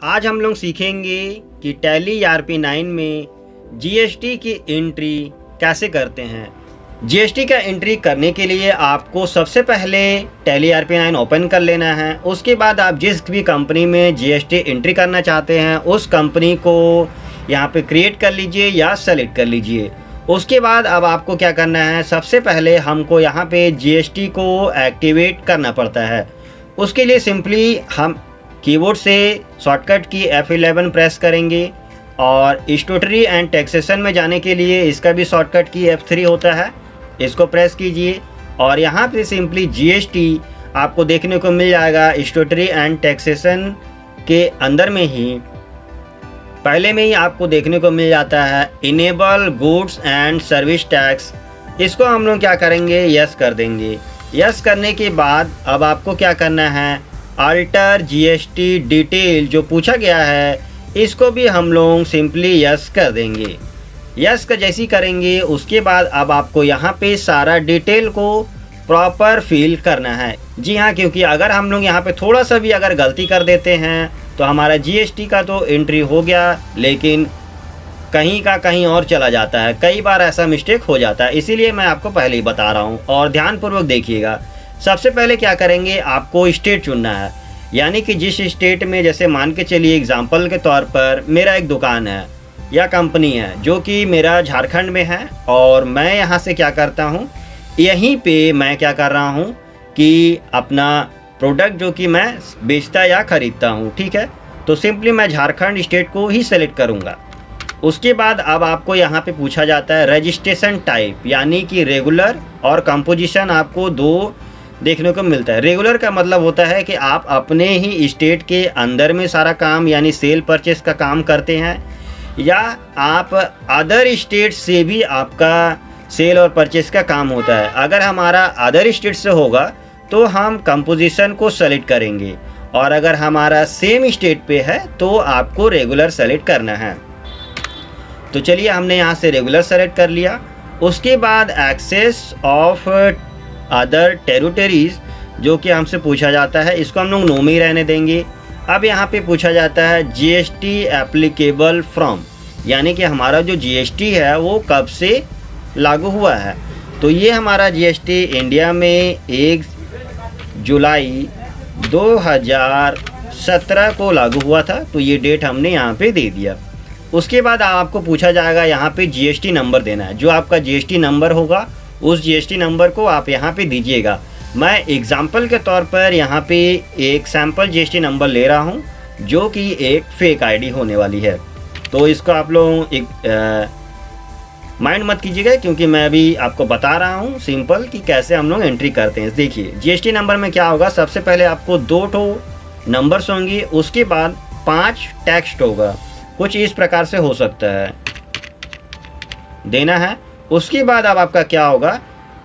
आज हम लोग सीखेंगे कि टैली ERP9 में जीएसटी की एंट्री कैसे करते हैं। जीएसटी का एंट्री करने के लिए आपको सबसे पहले टैली ERP9 ओपन कर लेना है। उसके बाद आप जिस भी कंपनी में जीएसटी एंट्री करना चाहते हैं उस कंपनी को यहाँ पे क्रिएट कर लीजिए या सेलेक्ट कर लीजिए। उसके बाद अब आपको क्या करना है, सबसे पहले हमको यहाँ पे जीएसटी को एक्टिवेट करना पड़ता है। उसके लिए सिंपली हम कीबोर्ड से शॉर्टकट की F11 प्रेस करेंगे और स्टैट्यूटरी एंड टैक्सेशन में जाने के लिए इसका भी शॉर्टकट की F3 होता है, इसको प्रेस कीजिए और यहाँ पे सिंपली जीएसटी आपको देखने को मिल जाएगा। स्टैट्यूटरी एंड टैक्सेशन के अंदर में ही पहले में ही आपको देखने को मिल जाता है enable goods and service tax. इसको हम लोग क्या करेंगे, यस कर देंगे। यस करने के बाद अब आपको क्या करना है, अल्टर जीएसटी डिटेल जो पूछा गया है इसको भी हम लोग सिंपली यस कर देंगे। यस का जैसी करेंगे उसके बाद अब आपको यहाँ पे सारा डिटेल को प्रॉपर फिल करना है। जी हाँ, क्योंकि अगर हम लोग यहाँ पे थोड़ा सा भी अगर गलती कर देते हैं तो हमारा जीएसटी का तो एंट्री हो गया, लेकिन कहीं का कहीं और चला जाता है। कई बार ऐसा मिस्टेक हो जाता है, इसीलिए मैं आपको पहले ही बता रहा हूँ और ध्यानपूर्वक देखिएगा। सबसे पहले क्या करेंगे, आपको स्टेट चुनना है, यानी कि जिस स्टेट में, जैसे मान के चलिए एग्जांपल के तौर पर मेरा एक दुकान है या कंपनी है जो कि मेरा झारखंड में है और मैं यहाँ से क्या करता हूँ, यहीं पे मैं क्या कर रहा हूँ कि अपना प्रोडक्ट जो कि मैं बेचता या ख़रीदता हूँ, ठीक है। तो सिंपली मैं झारखंड स्टेट को ही सेलेक्ट करूँगा। उसके बाद अब आपको यहाँ पे पूछा जाता है रजिस्ट्रेशन टाइप, यानी कि रेगुलर और कंपोजिशन आपको दो देखने को मिलता है। रेगुलर का मतलब होता है कि आप अपने ही स्टेट के अंदर में सारा काम यानी सेल परचेस का काम करते हैं, या आप अदर स्टेट से भी आपका सेल और परचेस का काम होता है। अगर हमारा अदर स्टेट से होगा तो हम कंपोजिशन को सेलेक्ट करेंगे, और अगर हमारा सेम स्टेट पे है तो आपको रेगुलर सेलेक्ट करना है। तो चलिए हमने यहाँ से रेगुलर सेलेक्ट कर लिया। उसके बाद एक्सेस ऑफ अदर टेरिटरीज जो कि हमसे पूछा जाता है, इसको हम लोग नो में ही रहने देंगे। अब यहाँ पे पूछा जाता है जीएसटी एप्लीकेबल फ्रॉम, यानी कि हमारा जो जीएसटी है वो कब से लागू हुआ है। तो ये हमारा जीएसटी इंडिया में 1 जुलाई 2017 को लागू हुआ था, तो ये डेट हमने यहाँ पे दे दिया। उसके बाद आपको पूछा जाएगा यहाँ पे जीएसटी नंबर देना है। जो आपका जीएसटी नंबर होगा उस जीएसटी नंबर को आप यहाँ पे दीजिएगा। मैं एग्जाम्पल के तौर पर यहाँ पे एक सैम्पल जीएसटी नंबर ले रहा हूँ जो कि एक फेक आईडी होने वाली है। तो इसको आप लोग माइंड मत कीजिएगा, क्योंकि मैं अभी आपको बता रहा हूँ सिंपल कि कैसे हम लोग एंट्री करते हैं। देखिए जीएसटी नंबर में क्या होगा, सबसे पहले आपको 2 नंबर्स होंगे, उसके बाद 5 टेक्स्ट होगा, कुछ इस प्रकार से हो सकता है देना है। उसके बाद अब आपका क्या होगा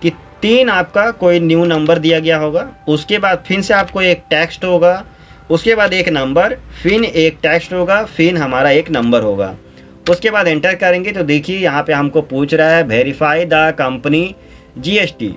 कि 3 आपका कोई न्यू नंबर दिया गया होगा, उसके बाद फिर से आपको एक टेक्स्ट होगा, उसके बाद एक नंबर, फिर एक टेक्स्ट होगा, फिर हमारा एक नंबर होगा। उसके बाद एंटर करेंगे तो देखिए यहाँ पे हमको पूछ रहा है वेरीफाई द कंपनी जीएसटी,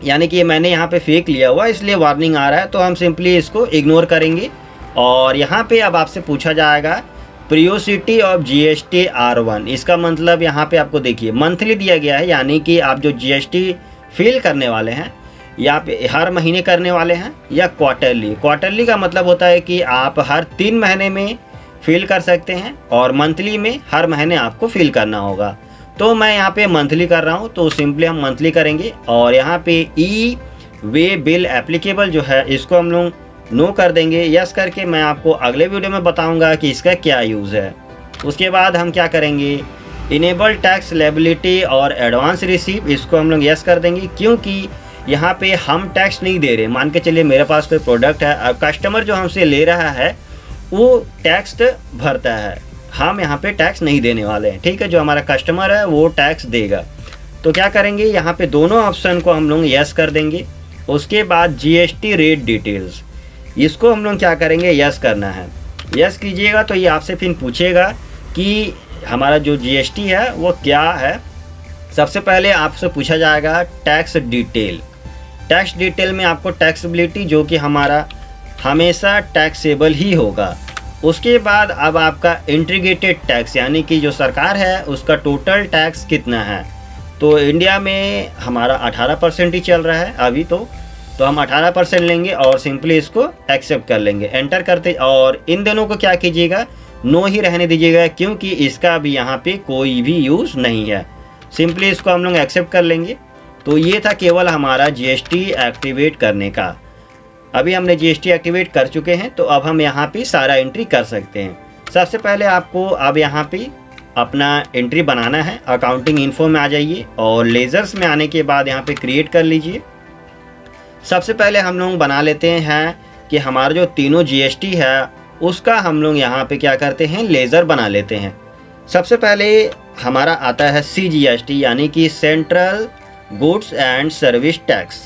यानी कि मैंने यहाँ पे फेक लिया हुआ इसलिए वार्निंग आ रहा है, तो हम सिंपली इसको इग्नोर करेंगे। और यहाँ पे अब आपसे पूछा जाएगा प्रियोसिटी ऑफ जीएसटी R1। इसका मतलब यहाँ पे आपको देखिए मंथली दिया गया है, यानी कि आप जो जीएसटी फिल करने वाले हैं या पे हर महीने करने वाले हैं, या क्वार्टरली। क्वार्टरली का मतलब होता है कि आप हर 3 महीने में फिल कर सकते हैं, और मंथली में हर महीने आपको फिल करना होगा। तो मैं यहाँ पे मंथली कर रहा हूँ, तो सिंपली हम मंथली करेंगे। और यहाँ पे ई वे बिल एप्लीकेबल जो है इसको हम लोग नो कर देंगे। यस करके मैं आपको अगले वीडियो में बताऊंगा कि इसका क्या यूज़ है। उसके बाद हम क्या करेंगे, इनेबल टैक्स लेबिलिटी और एडवांस रिसीव, इसको हम लोग यस कर देंगे, क्योंकि यहाँ पे हम टैक्स नहीं दे रहे। मान के चलिए मेरे पास कोई प्रोडक्ट है, अब कस्टमर जो हमसे ले रहा है वो टैक्स भरता है, हम यहाँ पे टैक्स नहीं देने वाले हैं, ठीक है। जो हमारा कस्टमर है वो टैक्स देगा। तो क्या करेंगे, यहाँ पे दोनों ऑप्शन को हम लोग यस कर देंगे। उसके बाद जीएसटी रेट डिटेल्स, इसको हम लोग क्या करेंगे, यस करना है। यस कीजिएगा तो ये आपसे फिर पूछेगा कि हमारा जो जीएसटी है वो क्या है। सबसे पहले आपसे पूछा जाएगा टैक्स डिटेल। टैक्स डिटेल में आपको टैक्सेबिलिटी जो कि हमारा हमेशा टैक्सेबल ही होगा, उसके बाद अब आपका इंटीग्रेटेड टैक्स यानी कि जो सरकार है उसका टोटल टैक्स कितना है। तो इंडिया में हमारा 18% ही चल रहा है अभी तो हम 18% लेंगे और सिंपली इसको एक्सेप्ट कर लेंगे, एंटर करते। और इन दोनों को क्या कीजिएगा, नो ही रहने दीजिएगा, क्योंकि इसका भी यहाँ पे कोई भी यूज़ नहीं है। सिंपली इसको हम लोग एक्सेप्ट कर लेंगे। तो ये था केवल हमारा जीएसटी एक्टिवेट करने का। अभी हमने जीएसटी एक्टिवेट कर चुके हैं, तो अब हम यहाँ पे सारा एंट्री कर सकते हैं। सबसे पहले आपको अब यहाँ पे अपना एंट्री बनाना है। अकाउंटिंग इन्फो में आ जाइए और लेजर्स में आने के बाद यहाँ पे क्रिएट कर लीजिए। सबसे पहले हम लोग बना लेते हैं कि हमारा जो तीनों जीएसटी है उसका हम लोग यहाँ पे क्या करते हैं, लेज़र बना लेते हैं। सबसे पहले हमारा आता है CGST यानी कि central goods and service tax.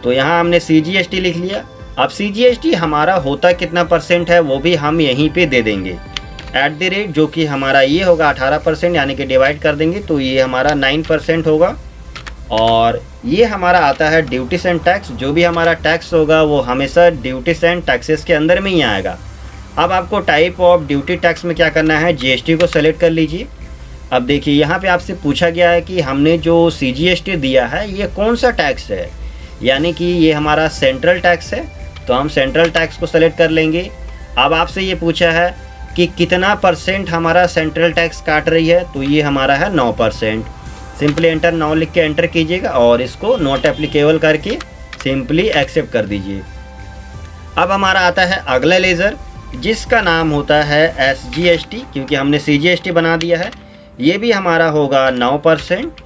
तो यहाँ हमने CGST लिख लिया। अब CGST हमारा होता कितना परसेंट है वो भी हम यहीं पे दे देंगे। @ जो कि हमारा ये होगा 18% यानी कि डिवाइड कर देंगे तो ये हमारा 9% होगा। और ये हमारा आता है ड्यूटीज एंड टैक्स। जो भी हमारा टैक्स होगा वो हमेशा ड्यूटीज एंड टैक्सेस के अंदर में ही आएगा। अब आपको टाइप ऑफ ड्यूटी टैक्स में क्या करना है, GST को सेलेक्ट कर लीजिए। अब देखिए यहाँ पे आपसे पूछा गया है कि हमने जो CGST दिया है ये कौन सा टैक्स है, यानी कि ये हमारा सेंट्रल टैक्स है। तो हम सेंट्रल टैक्स को सेलेक्ट कर लेंगे। अब आपसे ये पूछा है कि कितना % हमारा सेंट्रल टैक्स काट रही है, तो ये हमारा है 9%। सिंपली एंटर नाउ लिख के एंटर कीजिएगा और इसको नॉट एप्लीकेबल करके सिंपली एक्सेप्ट कर दीजिए। अब हमारा आता है अगला लेज़र जिसका नाम होता है SGST, क्योंकि हमने CGST बना दिया है। ये भी हमारा होगा 9%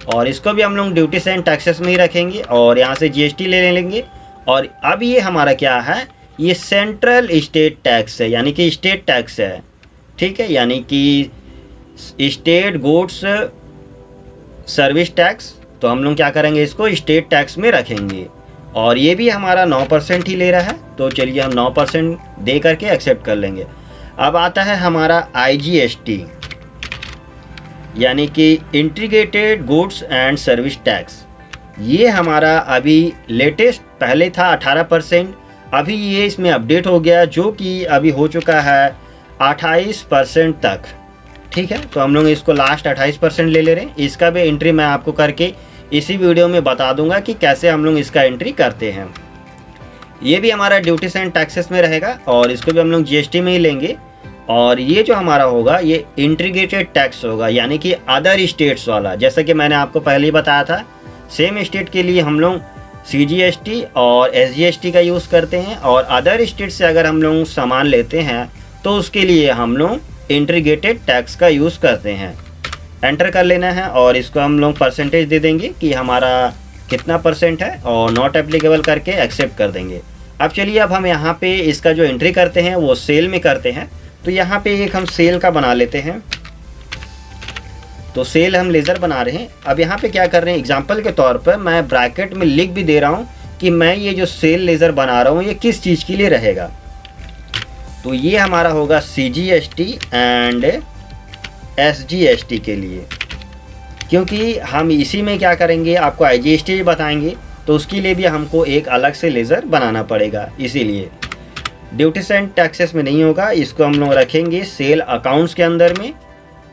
और इसको भी हम लोग ड्यूटीज एंड टैक्सेस में ही रखेंगे और यहाँ से GST ले लेंगे। और अब ये हमारा क्या है, ये सेंट्रल स्टेट टैक्स है यानी कि स्टेट टैक्स है, ठीक है, यानी कि स्टेट गुड्स सर्विस टैक्स। तो हम लोग क्या करेंगे, इसको स्टेट टैक्स में रखेंगे और ये भी हमारा 9% ही ले रहा है। तो चलिए हम 9% दे करके एक्सेप्ट कर लेंगे। अब आता है हमारा IGST यानी कि integrated goods and service tax. ये हमारा अभी लेटेस्ट, पहले था 18%, अभी ये इसमें अपडेट हो गया जो कि अभी हो चुका है 28% तक, ठीक है। तो हम लोग इसको लास्ट 28% ले रहे हैं। इसका भी एंट्री मैं आपको करके इसी वीडियो में बता दूंगा कि कैसे हम लोग इसका एंट्री करते हैं। ये भी हमारा ड्यूटीज एंड टैक्सेस में रहेगा और इसको भी हम लोग GST में ही लेंगे। और ये जो हमारा होगा ये इंटीग्रेटेड टैक्स होगा यानी कि अदर स्टेट्स वाला। जैसा कि मैंने आपको पहले ही बताया था, सेम स्टेट के लिए हम लोग CGST और SGST का यूज़ करते हैं और अदर स्टेट से अगर हम लोग सामान लेते हैं तो उसके लिए हम लोग इंटीग्रेटेड टैक्स का यूज़ करते हैं। एंटर कर लेना है और इसको हम लोग परसेंटेज दे देंगे कि हमारा कितना % है और नॉट एप्लीकेबल करके एक्सेप्ट कर देंगे। अब चलिए अब हम यहाँ पे इसका जो एंट्री करते हैं वो सेल में करते हैं। तो यहाँ पे एक हम सेल का बना लेते हैं। तो सेल हम लेज़र बना रहे हैं। अब यहाँ पे क्या कर रहे हैं, एग्जांपल के तौर पर मैं ब्रैकेट में लिख भी दे रहा हूँ कि मैं ये जो सेल लेज़र बना रहा हूँ ये किस चीज़ के लिए रहेगा। तो ये हमारा होगा CGST एंड SGST के लिए, क्योंकि हम इसी में क्या करेंगे, आपको IGST भी बताएंगे तो उसके लिए भी हमको एक अलग से लेज़र बनाना पड़ेगा। इसीलिए ड्यूटीज एंड टैक्सेस में नहीं होगा, इसको हम लोग रखेंगे सेल अकाउंट्स के अंदर में।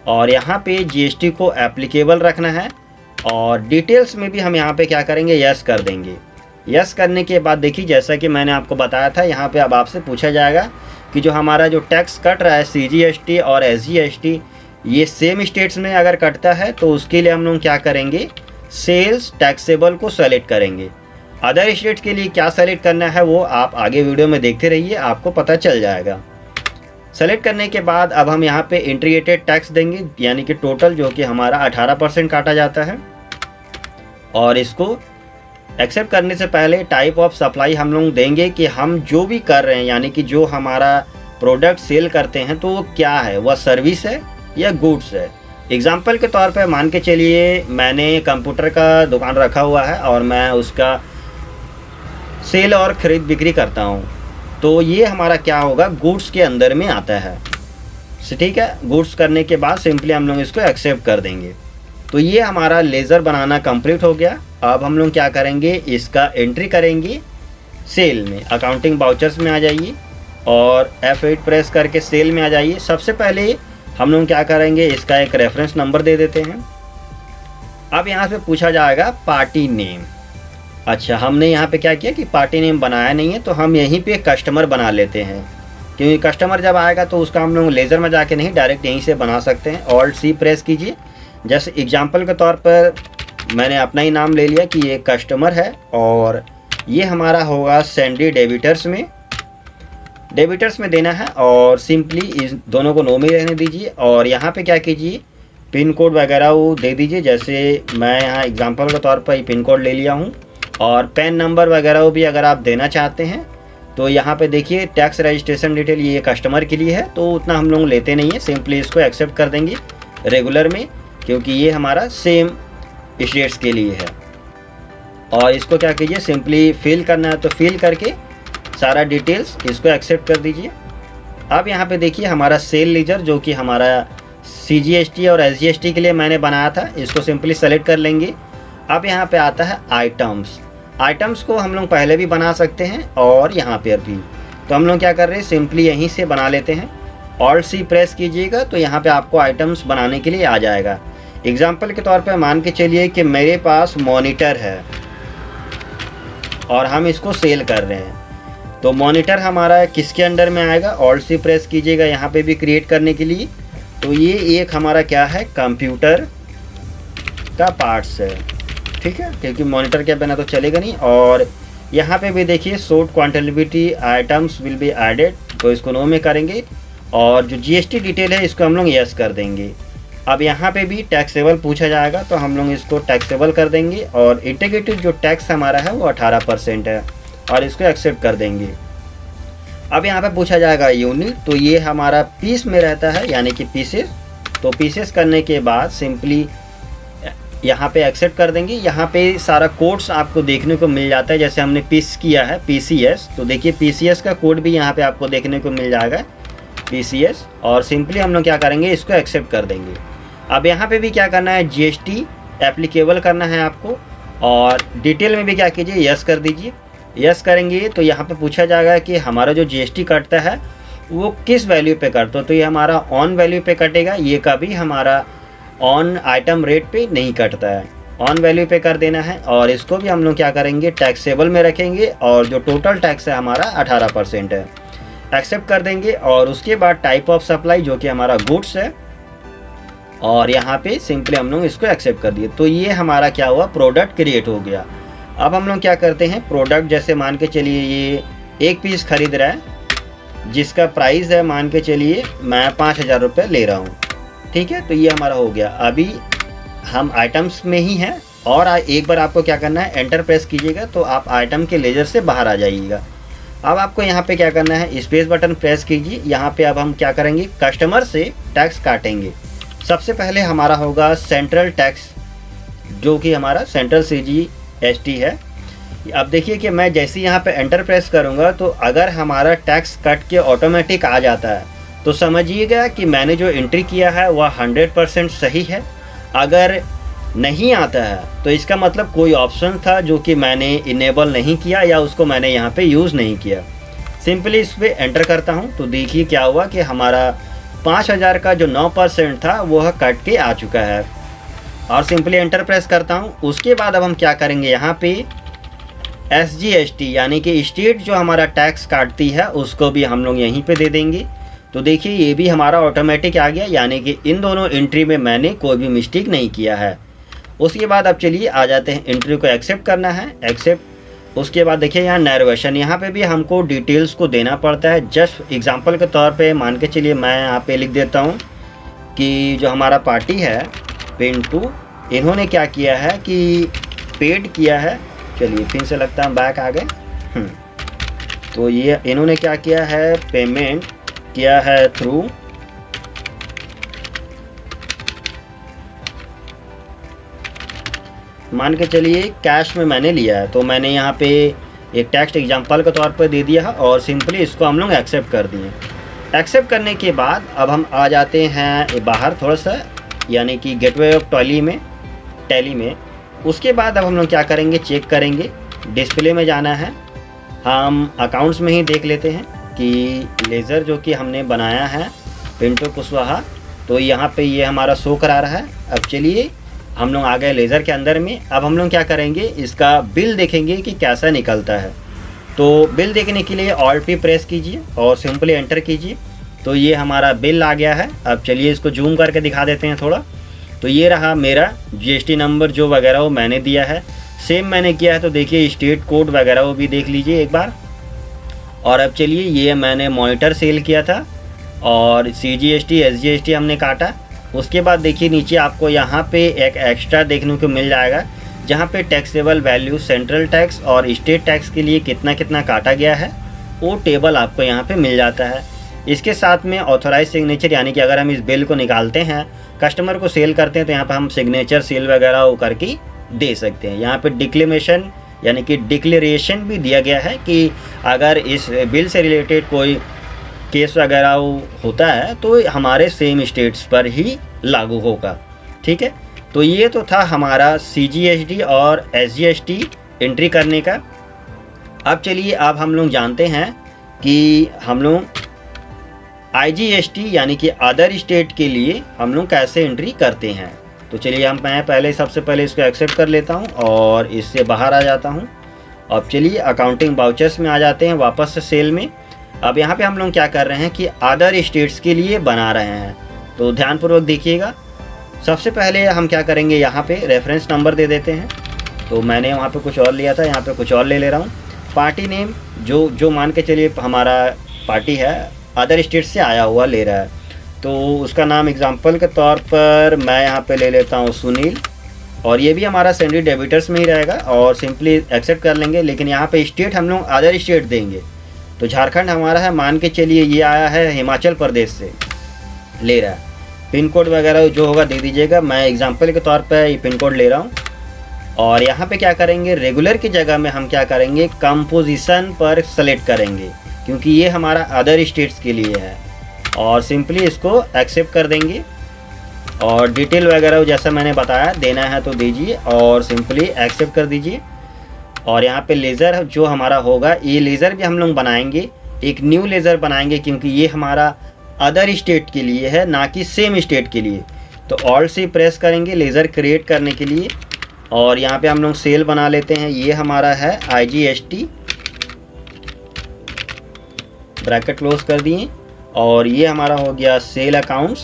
और यहाँ पे GST को एप्लीकेबल रखना है और डिटेल्स में भी हम यहाँ पे क्या करेंगे, यस कर देंगे। यस करने के बाद देखिए जैसा कि मैंने आपको बताया था, यहाँ पे अब आपसे पूछा जाएगा कि जो हमारा जो टैक्स कट रहा है CGST और SGST ये सेम स्टेट्स में अगर कटता है तो उसके लिए हम लोग क्या करेंगे, सेल्स टैक्सेबल को सेलेक्ट करेंगे। अदर स्टेट्स के लिए क्या सेलेक्ट करना है वो आप आगे वीडियो में देखते रहिए, आपको पता चल जाएगा। सेलेक्ट करने के बाद अब हम यहाँ पे इंटीग्रेटेड टैक्स देंगे यानी कि टोटल जो कि हमारा 18% काटा जाता है। और इसको एक्सेप्ट करने से पहले टाइप ऑफ सप्लाई हम लोग देंगे कि हम जो भी कर रहे हैं यानी कि जो हमारा प्रोडक्ट सेल करते हैं तो वो क्या है, वह सर्विस है या गुड्स है। एग्जाम्पल के तौर पे मान के चलिए मैंने कंप्यूटर का दुकान रखा हुआ है और मैं उसका सेल और ख़रीद बिक्री करता हूँ, तो ये हमारा क्या होगा, गुड्स के अंदर में आता है, ठीक है। गुड्स करने के बाद सिंपली हम लोग इसको एक्सेप्ट कर देंगे। तो ये हमारा लेज़र बनाना कंप्लीट हो गया। अब हम लोग क्या करेंगे, इसका एंट्री करेंगे सेल में, अकाउंटिंग वाउचर्स में आ जाइए और F8 प्रेस करके सेल में आ जाइए। सबसे पहले हम लोग क्या करेंगे, इसका एक रेफरेंस नंबर दे देते हैं। अब यहाँ से पूछा जाएगा पार्टी नेम। अच्छा, हमने यहाँ पे क्या किया कि पार्टी नेम बनाया नहीं है, तो हम यहीं पे कस्टमर बना लेते हैं, क्योंकि कस्टमर जब आएगा तो उसका हम लोग लेज़र में जाके नहीं, डायरेक्ट यहीं से बना सकते हैं। Alt+C प्रेस कीजिए। जैसे एग्जांपल के तौर पर मैंने अपना ही नाम ले लिया कि ये कस्टमर है और ये हमारा होगा सैंडी डेबिटर्स में देना है, और सिंपली इस दोनों को नो में रहने दीजिए। और यहाँ पे क्या कीजिए, पिन कोड वगैरह वो दे दीजिए। जैसे मैं यहाँ एग्जांपल के तौर पर पिन कोड ले लिया हूँ, और पैन नंबर वगैरह वो भी अगर आप देना चाहते हैं तो यहाँ पे देखिए टैक्स रजिस्ट्रेशन डिटेल, ये कस्टमर के लिए है तो उतना हम लोग लेते नहीं है, सिंपली इसको एक्सेप्ट कर देंगे रेगुलर में, क्योंकि ये हमारा सेम स्टेट्स के लिए है। और इसको क्या कीजिए, सिंपली फिल करना है तो फिल करके सारा डिटेल्स इसको एक्सेप्ट कर दीजिए। अब यहाँ पे देखिए हमारा सेल लीजर जो कि हमारा CGST और SGST के लिए मैंने बनाया था, इसको सिंपली सेलेक्ट कर लेंगे। अब यहाँ पे आता है आइटम्स को हम लोग पहले भी बना सकते हैं और यहाँ पर भी, तो हम लोग क्या कर रहे हैं, सिंपली यहीं से बना लेते हैं। Alt+C प्रेस कीजिएगा तो यहाँ पे आपको आइटम्स बनाने के लिए आ जाएगा। एग्जाम्पल के तौर पे मान के चलिए कि मेरे पास मॉनिटर है और हम इसको सेल कर रहे हैं, तो मॉनिटर हमारा किसके अंडर में आएगा, Alt+C प्रेस कीजिएगा यहाँ पे भी क्रिएट करने के लिए। तो ये एक हमारा क्या है, कंप्यूटर का पार्ट्स है, ठीक है, क्योंकि मॉनिटर के बिना तो चलेगा नहीं। और यहाँ पे भी देखिए short quantity items will be added, तो इसको नो में करेंगे। और जो GST डिटेल है इसको हम लोग यस कर देंगे। अब यहाँ पे भी टैक्सेबल पूछा जाएगा तो हम लोग इसको टैक्सेबल कर देंगे, और इंटीग्रेटेड जो टैक्स हमारा है वो 18% है और इसको एक्सेप्ट कर देंगे। अब यहाँ पे पूछा जाएगा यूनिट, तो ये हमारा पीस में रहता है यानी कि पीसेस, तो पीसेस करने के बाद सिंपली यहाँ पे एक्सेप्ट कर देंगे। यहाँ पे सारा कोड्स आपको देखने को मिल जाता है, जैसे हमने पीस किया है PCS, तो देखिए PCS का कोड भी यहाँ पे आपको देखने को मिल जाएगा PCS, और सिंपली हम लोग क्या करेंगे, इसको एक्सेप्ट कर देंगे। अब यहाँ पे भी क्या करना है, GST एप्लीकेबल करना है आपको, और डिटेल में भी क्या कीजिए, यस कर दीजिए। यस करेंगे तो यहाँ पे पूछा जाएगा कि हमारा जो GST कटता है वो किस वैल्यू पे कटता है, तो ये हमारा ऑन वैल्यू पे कटेगा, ये कभी हमारा ऑन आइटम रेट पे नहीं कटता है, ऑन वैल्यू पे कर देना है। और इसको भी हम लोग क्या करेंगे, टैक्सेबल में रखेंगे, और जो टोटल टैक्स है हमारा 18% है, एक्सेप्ट कर देंगे। और उसके बाद टाइप ऑफ सप्लाई जो कि हमारा गुड्स है, और यहाँ पे सिंपली हम लोग इसको एक्सेप्ट कर दिए। तो ये हमारा क्या हुआ, प्रोडक्ट क्रिएट हो गया। अब हम लोग क्या करते हैं, प्रोडक्ट जैसे मान के चलिए ये एक पीस खरीद रहा है जिसका प्राइस है मान के चलिए मैं 5000 रुपये ले रहा हूँ, ठीक है, तो ये हमारा हो गया। अभी हम आइटम्स में ही हैं, और एक बार आपको क्या करना है, एंटर प्रेस कीजिएगा तो आप आइटम के लेजर से बाहर आ जाइएगा। अब आपको यहाँ पे क्या करना है, स्पेस बटन प्रेस कीजिए। यहाँ पे अब हम क्या करेंगे, कस्टमर से टैक्स काटेंगे। सबसे पहले हमारा होगा सेंट्रल टैक्स, जो कि हमारा सेंट्रल CGST है। अब देखिए कि मैं जैसे यहाँ पे एंटर प्रेस करूँगा तो अगर हमारा टैक्स कट के ऑटोमेटिक आ जाता है तो समझिएगा कि मैंने जो एंट्री किया है वह 100% सही है। अगर नहीं आता है तो इसका मतलब कोई ऑप्शन था जो कि मैंने इनेबल नहीं किया या उसको मैंने यहाँ पे यूज़ नहीं किया। सिंपली इस पर एंटर करता हूँ तो देखिए क्या हुआ कि हमारा 5000 का जो 9% था वह कट के आ चुका है, और सिंपली एंटर प्रेस करता हूँ। उसके बाद अब हम क्या करेंगे, यहाँ पे SGST यानी कि स्टेट जो हमारा टैक्स काटती है उसको भी हम लोग यहीं पे दे देंगे। तो देखिए ये भी हमारा ऑटोमेटिक आ गया, यानी कि इन दोनों एंट्री में मैंने कोई भी मिस्टेक नहीं किया है। उसके बाद अब चलिए आ जाते हैं, एंट्री को एक्सेप्ट करना है, एक्सेप्ट। उसके बाद देखिए यहाँ नरेशन, यहाँ पे भी हमको डिटेल्स को देना पड़ता है। जस्ट एग्जांपल के तौर पे मान के चलिए मैं यहाँ पे लिख देता हूँ कि जो हमारा पार्टी है पिंटू, इन्होंने क्या किया है कि पेड किया है। चलिए फिर से लगता है बैक आ गए। तो ये इन्होंने क्या किया है, पेमेंट किया है थ्रू मान के चलिए कैश में मैंने लिया है, तो मैंने यहाँ पे एक टेक्स्ट एग्जांपल के तौर पर दे दिया है और सिंपली इसको हम लोग एक्सेप्ट कर दिए। एक्सेप्ट करने के बाद अब हम आ जाते हैं बाहर थोड़ा सा, यानी कि गेटवे ऑफ टैली में। उसके बाद अब हम लोग क्या करेंगे, चेक करेंगे, डिस्प्ले में जाना है हम अकाउंट्स में ही देख लेते हैं कि लेज़र जो कि हमने बनाया है पिंटो कुशवाहा, तो यहाँ पे ये हमारा शो करा रहा है। अब चलिए हम लोग आ गए लेज़र के अंदर में। अब हम लोग क्या करेंगे, इसका बिल देखेंगे कि कैसा निकलता है। तो बिल देखने के लिए ऑल्ट पे प्रेस कीजिए और सिंपली एंटर कीजिए। तो ये हमारा बिल आ गया है। अब चलिए इसको जूम करके दिखा देते हैं थोड़ा। तो ये रहा मेरा जीएसटी नंबर जो वगैरह वो मैंने दिया है, सेम मैंने किया है। तो देखिए स्टेट कोड वगैरह वो भी देख लीजिए एक बार। और अब चलिए ये मैंने मॉनिटर सेल किया था और CGST SGST हमने काटा। उसके बाद देखिए नीचे आपको यहाँ पे एक एक्स्ट्रा देखने को मिल जाएगा जहाँ पे टैक्सेबल वैल्यू सेंट्रल टैक्स और स्टेट टैक्स के लिए कितना कितना काटा गया है, वो टेबल आपको यहाँ पे मिल जाता है। इसके साथ में ऑथोराइज सिग्नेचर, यानी कि अगर हम इस बिल को निकालते हैं, कस्टमर को सेल करते हैं, तो यहाँ पर हम सिग्नेचर सील वगैरह वो करके दे सकते हैं। यहाँ पे डिक्लेमेशन यानी कि डिक्लेरेशन भी दिया गया है कि अगर इस बिल से रिलेटेड कोई केस वगैरह होता है तो हमारे सेम स्टेट्स पर ही लागू होगा। ठीक है, तो ये तो था हमारा CGST और SGST एंट्री करने का। अब चलिए अब हम लोग जानते हैं कि हम लोग IGST यानी कि अदर स्टेट के लिए हम लोग कैसे एंट्री करते हैं। तो चलिए मैं सबसे पहले इसको एक्सेप्ट कर लेता हूं और इससे बाहर आ जाता हूं। अब चलिए अकाउंटिंग वाउचर्स में आ जाते हैं वापस से सेल में। अब यहाँ पे हम लोग क्या कर रहे हैं कि अदर स्टेट्स के लिए बना रहे हैं, तो ध्यानपूर्वक देखिएगा। सबसे पहले हम क्या करेंगे, यहाँ पे रेफरेंस नंबर दे देते हैं। तो मैंने वहाँ पे कुछ और लिया था, यहाँ पे कुछ और ले रहा हूँ। पार्टी नेम जो मान के चलिए हमारा पार्टी है अदर स्टेट से आया हुआ ले रहा है, तो उसका नाम एग्जांपल के तौर पर मैं यहाँ पे ले लेता हूँ सुनील। और ये भी हमारा सैलरी डेबिटर्स में ही रहेगा और सिंपली एक्सेप्ट कर लेंगे। लेकिन यहाँ पे स्टेट हम लोग अदर स्टेट देंगे, तो झारखंड हमारा है, मान के चलिए ये आया है हिमाचल प्रदेश से ले रहा है। पिन कोड वगैरह जो होगा दे दीजिएगा, मैं एग्जांपल के तौर पे ये पिन कोड ले रहा हूँ। और यहाँ पे क्या करेंगे, रेगुलर की जगह में हम क्या करेंगे, कंपोजिशन पर सेलेक्ट करेंगे क्योंकि ये हमारा अदर स्टेट्स के लिए है। और सिंपली इसको एक्सेप्ट कर देंगे और डिटेल वगैरह जैसा मैंने बताया देना है तो दीजिए और सिंपली एक्सेप्ट कर दीजिए। और यहाँ पे लेज़र जो हमारा होगा, ये लेज़र भी हम लोग बनाएंगे, एक न्यू लेज़र बनाएंगे क्योंकि ये हमारा अदर स्टेट के लिए है, ना कि सेम स्टेट के लिए। तो ऑल्ट से प्रेस करेंगे लेज़र क्रिएट करने के लिए और यहाँ पे हम लोग सेल बना लेते हैं। ये हमारा है IGST, ब्रैकेट क्लोज कर दिए। और ये हमारा हो गया सेल अकाउंट्स,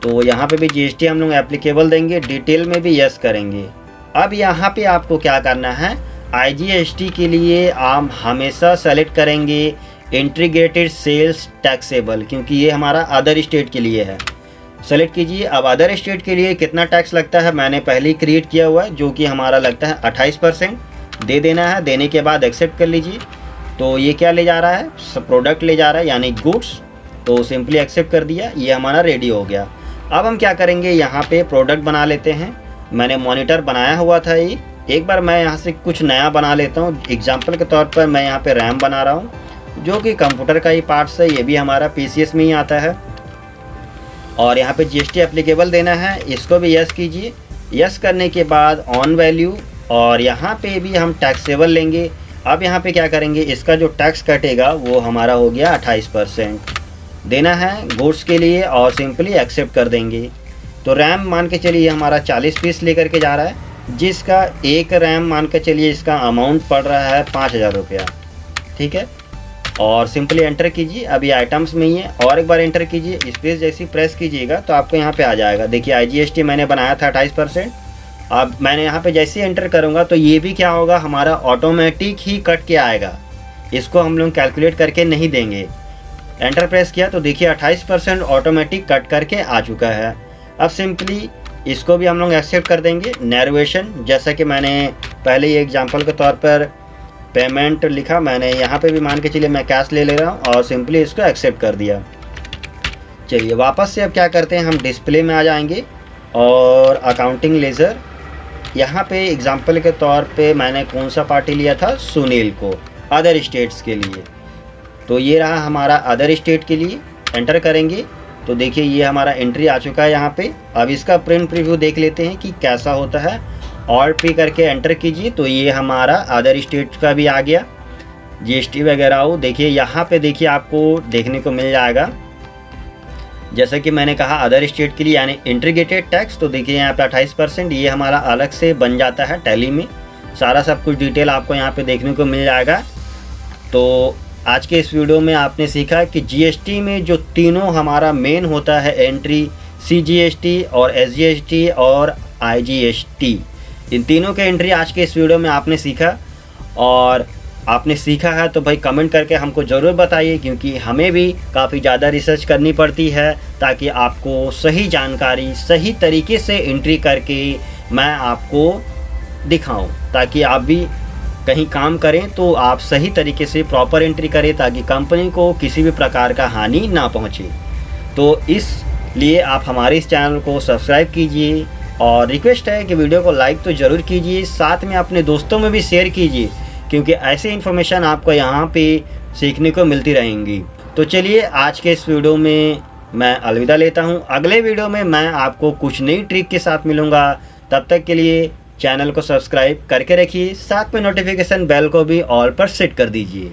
तो यहाँ पे भी GST हम लोग एप्लीकेबल देंगे, डिटेल में भी यस करेंगे। अब यहाँ पे आपको क्या करना है, IGST के लिए आप हमेशा सेलेक्ट करेंगे इंटीग्रेटेड सेल्स टैक्सेबल, क्योंकि ये हमारा अदर स्टेट के लिए है। सेलेक्ट कीजिए। अब अदर स्टेट के लिए कितना टैक्स लगता है मैंने पहले ही क्रिएट किया हुआ है, जो कि हमारा लगता है 28% दे देना है। देने के बाद एक्सेप्ट कर लीजिए। तो ये क्या ले जा रहा है, प्रोडक्ट ले जा रहा है यानी गुड्स, तो सिंपली एक्सेप्ट कर दिया, ये हमारा रेडी हो गया। अब हम क्या करेंगे, यहाँ पे प्रोडक्ट बना लेते हैं। मैंने मॉनिटर बनाया हुआ था ये, एक बार मैं यहाँ से कुछ नया बना लेता हूँ। एग्जाम्पल के तौर पर मैं यहाँ पे रैम बना रहा हूँ, जो कि कंप्यूटर का ही पार्ट्स है, ये भी हमारा PCS में ही आता है। और यहाँ पे GST एप्लीकेबल देना है, इसको भी यस कीजिए। यस करने के बाद ऑन वैल्यू, और यहाँ पे भी हम टैक्सेबल लेंगे। अब यहाँ पे क्या करेंगे, इसका जो टैक्स कटेगा वो हमारा हो गया 28% देना है गुड्स के लिए और सिंपली एक्सेप्ट कर देंगे। तो रैम मान के चलिए हमारा 40 पीस लेकर के जा रहा है, जिसका एक रैम मान के चलिए इसका अमाउंट पड़ रहा है 5000 रुपया। ठीक है, और सिंपली एंटर कीजिए। अभी आइटम्स में ही है, और एक बार एंटर कीजिए, स्पेस जैसी प्रेस कीजिएगा तो आपको यहाँ पे आ जाएगा। देखिए IGST मैंने बनाया था 28%। अब मैंने यहाँ पे जैसे ही एंटर करूँगा तो ये भी क्या होगा, हमारा ऑटोमेटिक ही कट के आएगा, इसको हम लोग कैलकुलेट करके नहीं देंगे। एंटर प्रेस किया तो देखिए 28% ऑटोमेटिक कट करके आ चुका है। अब सिंपली इसको भी हम लोग एक्सेप्ट कर देंगे। नैरोवेशन, जैसा कि मैंने पहले ही एग्जांपल के तौर पर पेमेंट लिखा, मैंने यहाँ पे भी मान के चलिए मैं कैश ले रहा हूँ और सिंपली इसको एक्सेप्ट कर दिया। चलिए वापस से अब क्या करते हैं, हम डिस्प्ले में आ जाएंगे और अकाउंटिंग लेज़र, यहाँ पे एग्जांपल के तौर पे मैंने कौन सा पार्टी लिया था, सुनील को, अदर स्टेट्स के लिए। तो ये रहा हमारा अदर स्टेट के लिए। एंटर करेंगे तो देखिए ये हमारा एंट्री आ चुका है यहाँ पे। अब इसका प्रिंट प्रीव्यू देख लेते हैं कि कैसा होता है। ऑल्ट पी करके एंटर कीजिए तो ये हमारा अदर स्टेट का भी आ गया। जीएसटी वगैरह हो, देखिए यहाँ पे देखिए आपको देखने को मिल जाएगा। जैसा कि मैंने कहा अदर स्टेट के लिए यानी इंटीग्रेटेड टैक्स, तो देखिए यहाँ पे 28% ये हमारा अलग से बन जाता है टैली में। सारा सब कुछ डिटेल आपको यहाँ पे देखने को मिल जाएगा। तो आज के इस वीडियो में आपने सीखा कि जीएसटी में जो तीनों हमारा मेन होता है एंट्री, सीजीएसटी और एसजीएसटी और आईजीएसटी, इन तीनों के एंट्री आज के इस वीडियो में आपने सीखा। और आपने सीखा है तो भाई कमेंट करके हमको ज़रूर बताइए, क्योंकि हमें भी काफ़ी ज़्यादा रिसर्च करनी पड़ती है ताकि आपको सही जानकारी सही तरीके से एंट्री करके मैं आपको दिखाऊं, ताकि आप भी कहीं काम करें तो आप सही तरीके से प्रॉपर एंट्री करें ताकि कंपनी को किसी भी प्रकार का हानि ना पहुंचे। तो इसलिए आप हमारे इस चैनल को सब्सक्राइब कीजिए और रिक्वेस्ट है कि वीडियो को लाइक तो ज़रूर कीजिए, साथ में अपने दोस्तों में भी शेयर कीजिए, क्योंकि ऐसे इन्फॉर्मेशन आपको यहाँ पे सीखने को मिलती रहेंगी। तो चलिए आज के इस वीडियो में मैं अलविदा लेता हूँ। अगले वीडियो में मैं आपको कुछ नई ट्रिक के साथ मिलूँगा। तब तक के लिए चैनल को सब्सक्राइब करके रखिए, साथ में नोटिफिकेशन बेल को भी ऑल पर सेट कर दीजिए।